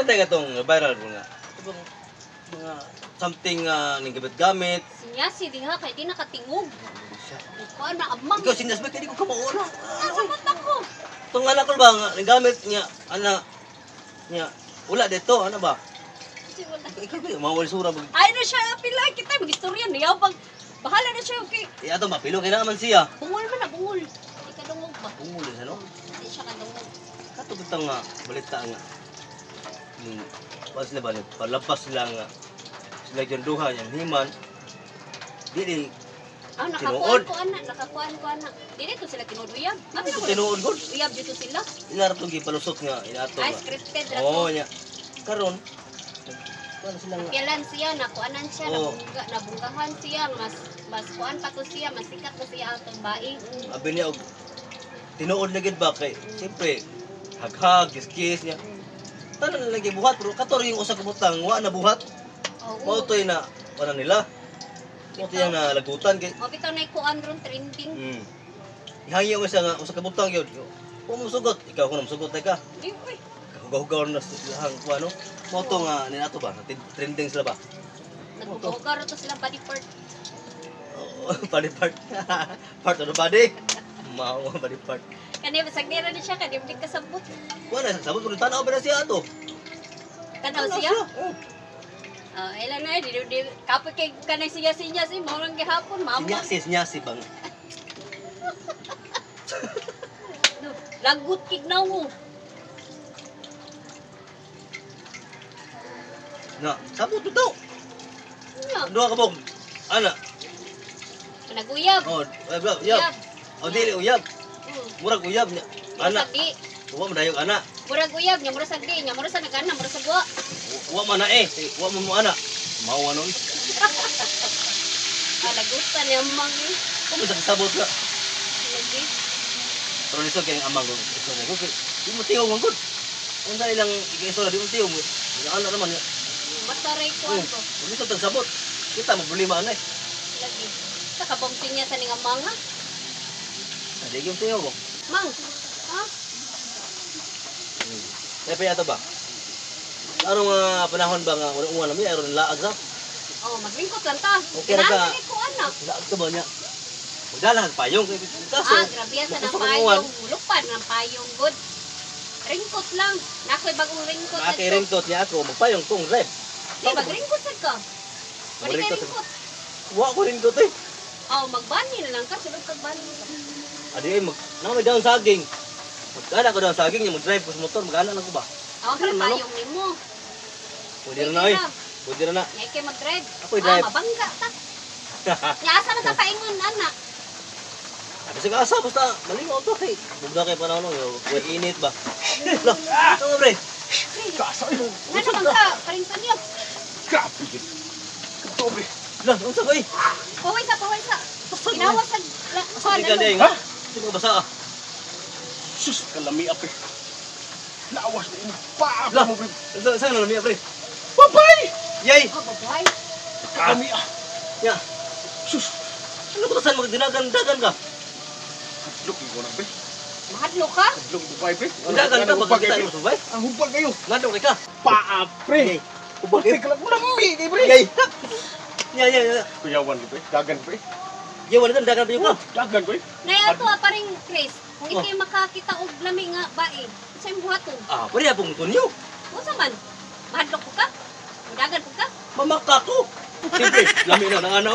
Pantay ka itong viral ko nga. Ibang mga something ning gamit-gamit. Sinyasi din ha, kaya di nakatingog. Siya. Kuan na amang. Ikaw sinas ba kaya di ko kamauna? Sabot ako. Itong anak ko ba nga, ning gamit niya, ana, niya, wala dito, ano ba? Ikaw ba, mawal sura mag... Ay na siya, pila, kita mag-istorya niya. Bahala na siya, okay. Ato mapilo, kaya naman siya. Bungol man na, bungol. Hindi ka dungog ba? Bungol siya, no? Hindi siya kadungog. Kato kitang nga, balita nga. Pas sila ba, palabas sila nga. Sila yung duha, yung himan. Di, Ah, tinuod. nakakuan ko anak. Dili to sila tinuduyab. Ito tinuod ko. Uyab dito sila. Inarap itong gipalusot nga, inato Ay, nga. scripted ra Oo, to. niya. Karon, kuan sila nga. Kailan siya, nakuanan siya, Oo. nabunggahan siya, mas kuan pa to siya, mas sikat na siya atong baing. Abi niya, tinuod na gid ba kay, siyempre, haghag, kiss niya. Tanan na lagi buhat, pero kator yung usa ka butang, wa na buhat. Oo. Mautoy na, wala nila. Mautoy yung nalagutan kay, O bitaw na kuan ron trending. Ihangyo mo siya nga, usa ka butang yun. Kung musugot, ikaw kung musugot ka. Uy, Hugaw-hugaw na silang kung ano. Mauto nga, ninato ba, trending sila ba? nagbugar to sila body part. Body part. Part of the body. Mao body part. Kani sagnira ni siya, kani di kasabot. Wala, sabot mo rin tanaw ba na siya ato? Tanaw siya? Ilan na, di kapag kay kanay siya, si maurang gihapon, mama. Sinyasi bang. Lagut kignaw mo. Na, sabot mo daw. Ano? Dua ka bong. Ana. Naguyab. Oh, uyab. Oh, dili uyab. Murag uyab niya. Ana. Murag di. Wa man dayog ana. Murag uyab niya, murag sagdi niya, murag sa nagana, murag sa guwa. Wa man na eh. Wa man mo ana. Mao anon. Lagutan niya amang eh. Kung sa sabot ka. Lagi. Pero niso kay amang ko. Iso na ko. Di mo tiyaw man gud. Unsa ilang ikiso di mo tiyaw mo. Ana naman niya. Mataray ko ako. Hindi sa tagsabot. Kita magbulima na eh. Lagi. Sa kabamsin niya sa ning amang ha. Hindi yung tiyaw ko. Mang. Ha? Kaya pa yato ba? Anong panahon ba nga unang namin? Aron laag sa? Oh, maglingkot lang ta. Okay ra ka. Kinahanglan ko anak. Laag ka ba niya? Magdalang payong. Grabe yan sa ng payong. Lupad ng payong good. Ringkot lang. Nakoy bagong ringkot. Nakiringkot niya ako. Magpayong kong rep. Di, magringkot sad ka. Pwede ka ringkot. Wa ko ringkot eh. Oh, magbani na lang ka. Sulog kag bani. Adi ay may daon saging. Magkana ko daon saging niya. Mag-drive ko sa motor. Magkana lang ko ba? Ako ka payong ni mo. Pwede na na eh. Pwede na na. Ngay kay mag-drive. Ako'y drive. Mabangga ta. Nyasa na ta paingon, anak. Kasi asa basta malingaw to kay. Bugda kay panahon no. Way init ba? Lah, ito bre. Kasa yun. Nga naman ka, paringtan niyo. Grabe yun. Katobre. Lah, unsa ba eh? Paway sa. Ginawas sa... Hindi ka dahil nga. Hindi mo basa ah. Sus, kalami ape. Lawas na yun. Paapa Lah, mo, bre. saan na lamia pre? Babay! Yay! Oh, babuhay. Kalami ah. Ya. Sus. Ano ko saan magdinagan-dagan ka? Hadlok yung ko na, bre. Mahadlo ka? Hadlok, babay, bre. Dagan ka Hubag, pagkakita bre. mo subay? Ang hubag kayo. Ngado ka. Paa, pre. Hubag Pati ka lang mo lambi, kay bre. Yay. Ya. Kuyawan, bre. Dagan, bre. Yay, wala dagan pa yung ka. Dagan, bre. Naya to paring Chris. Kung ikay makakita og lami nga bae, sa imong buhaton. Ah, pwede apong tunyo. Unsa man? Mahadlo ko ka? Dagan ko ka? Mamaka ko. Siyempre, lami na ng ano.